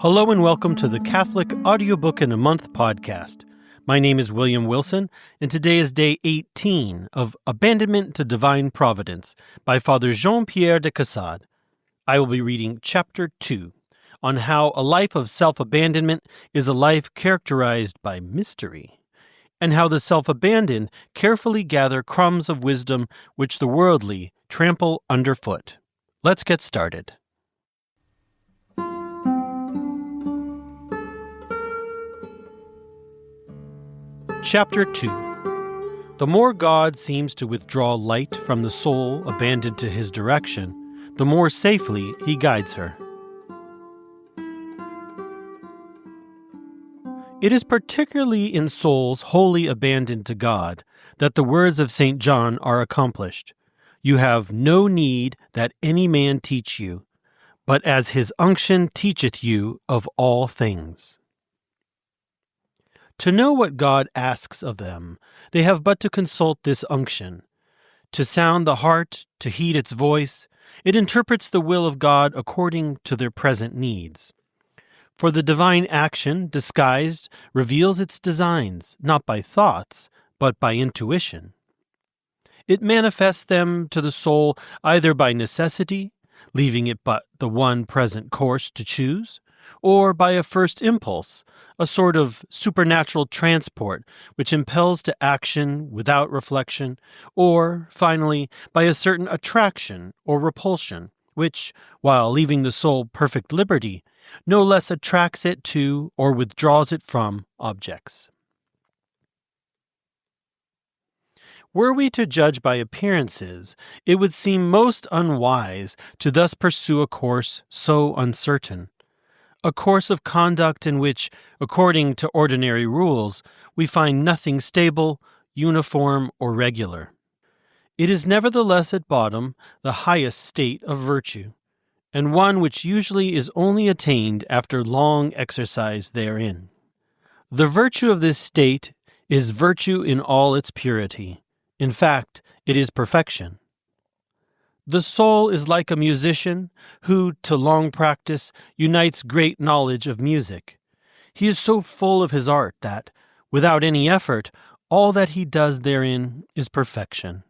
Hello and welcome to the Catholic Audiobook in a Month podcast. My name is William Wilson, and today is day 18 of Abandonment to Divine Providence by Father Jean-Pierre de Caussade. I will be reading Chapter 2 on how a life of self-abandonment is a life characterized by mystery, and how the self-abandoned carefully gather crumbs of wisdom which the worldly trample underfoot. Let's get started. Chapter 2. The more God seems to withdraw light from the soul abandoned to his direction, the more safely he guides her. It is particularly in souls wholly abandoned to God that the words of St. John are accomplished. You have no need that any man teach you, but as his unction teacheth you of all things. To know what God asks of them, they have but to consult this unction. To sound the heart, to heed its voice, it interprets the will of God according to their present needs. For the divine action, disguised, reveals its designs, not by thoughts, but by intuition. It manifests them to the soul either by necessity, leaving it but the one present course to choose, or by a first impulse, a sort of supernatural transport which impels to action without reflection, or, finally, by a certain attraction or repulsion, which, while leaving the soul perfect liberty, no less attracts it to or withdraws it from objects. Were we to judge by appearances, it would seem most unwise to thus pursue a course so uncertain. A course of conduct in which, according to ordinary rules, we find nothing stable, uniform, or regular. It is nevertheless at bottom the highest state of virtue, and one which usually is only attained after long exercise therein. The virtue of this state is virtue in all its purity. In fact, it is perfection. The soul is like a musician who, to long practice, unites great knowledge of music. He is so full of his art that, without any effort, all that he does therein is perfection.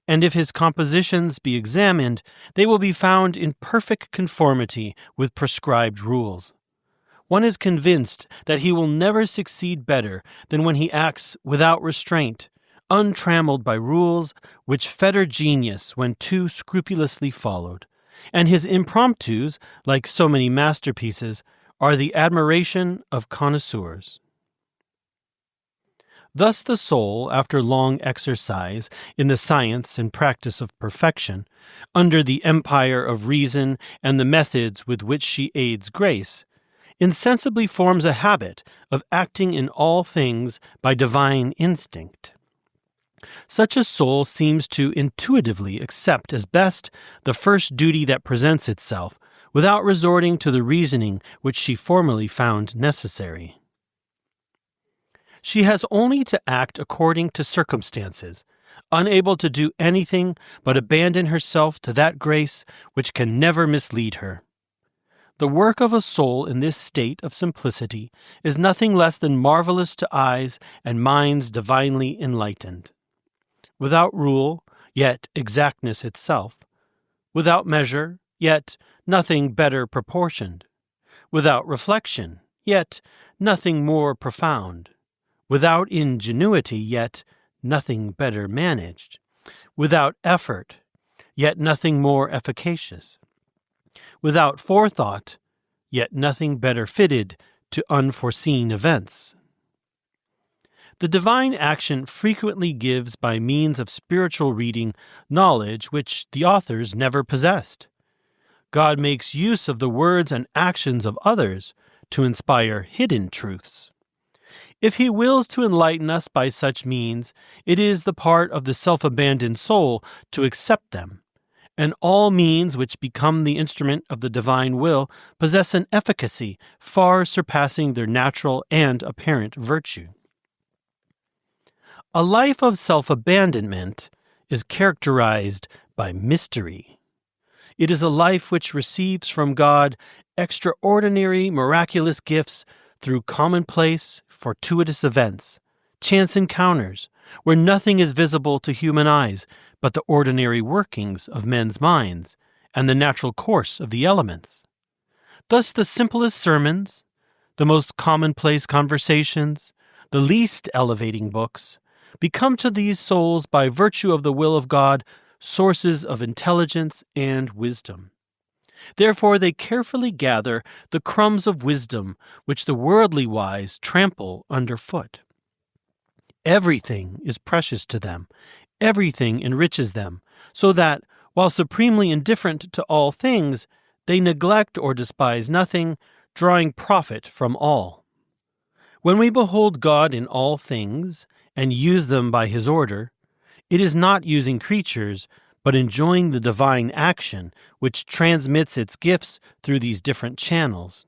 And if his compositions be examined, they will be found in perfect conformity with prescribed rules. One is convinced that he will never succeed better than when he acts without restraint, untrammeled by rules which fetter genius when too scrupulously followed, and his impromptus, like so many masterpieces, are the admiration of connoisseurs. Thus the soul, after long exercise in the science and practice of perfection, under the empire of reason and the methods with which she aids grace, insensibly forms a habit of acting in all things by divine instinct. Such a soul seems to intuitively accept as best the first duty that presents itself, without resorting to the reasoning which she formerly found necessary. She has only to act according to circumstances, unable to do anything but abandon herself to that grace which can never mislead her. The work of a soul in this state of simplicity is nothing less than marvelous to eyes and minds divinely enlightened. Without rule, yet exactness itself. Without measure, yet nothing better proportioned. Without reflection, yet nothing more profound. Without ingenuity, yet nothing better managed. Without effort, yet nothing more efficacious. Without forethought, yet nothing better fitted to unforeseen events. The divine action frequently gives by means of spiritual reading knowledge which the authors never possessed. God makes use of the words and actions of others to inspire hidden truths. If he wills to enlighten us by such means, it is the part of the self-abandoned soul to accept them, and all means which become the instrument of the divine will possess an efficacy far surpassing their natural and apparent virtue. A life of self-abandonment is characterized by mystery. It is a life which receives from God extraordinary, miraculous gifts through commonplace, fortuitous events, chance encounters, where nothing is visible to human eyes but the ordinary workings of men's minds and the natural course of the elements. Thus the simplest sermons, the most commonplace conversations, the least elevating books, become to these souls by virtue of the will of God sources of intelligence and wisdom. Therefore they carefully gather the crumbs of wisdom which the worldly wise trample underfoot. Everything is precious to them, everything enriches them, so that, while supremely indifferent to all things, they neglect or despise nothing, drawing profit from all. When we behold God in all things and use them by His order, it is not using creatures, but enjoying the divine action which transmits its gifts through these different channels.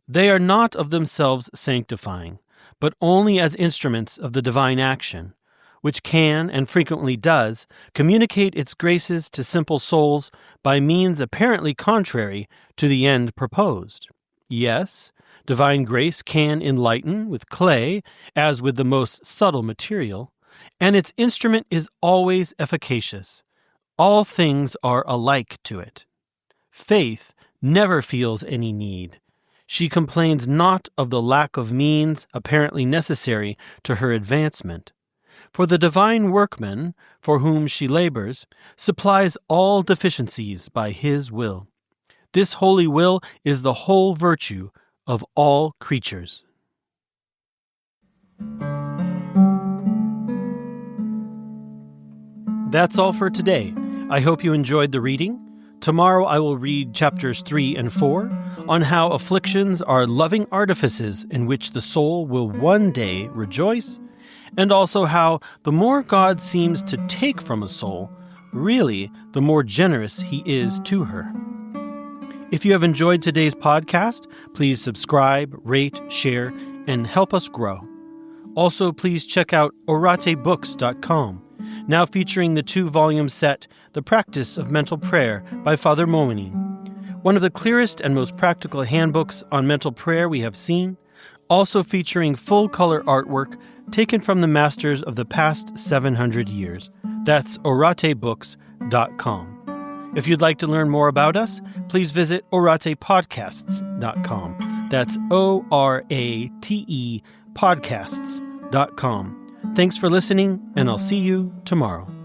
They are not of themselves sanctifying, but only as instruments of the divine action, which can, and frequently does, communicate its graces to simple souls by means apparently contrary to the end proposed. Yes, divine grace can enlighten with clay, as with the most subtle material, and its instrument is always efficacious. All things are alike to it. Faith never feels any need. She complains not of the lack of means apparently necessary to her advancement. For the divine workman, for whom she labors, supplies all deficiencies by His will. This holy will is the whole virtue of all creatures. That's all for today. I hope you enjoyed the reading. Tomorrow I will read chapters 3 and 4 on how afflictions are loving artifices in which the soul will one day rejoice, and also how the more God seems to take from a soul, really the more generous He is to her. If you have enjoyed today's podcast, please subscribe, rate, share, and help us grow. Also, please check out oratebooks.com, now featuring the 2-volume set, The Practice of Mental Prayer by Father Momini, one of the clearest and most practical handbooks on mental prayer we have seen, also featuring full-color artwork taken from the masters of the past 700 years. That's oratebooks.com. If you'd like to learn more about us, please visit oratepodcasts.com. That's ORATE podcasts.com. Thanks for listening, and I'll see you tomorrow.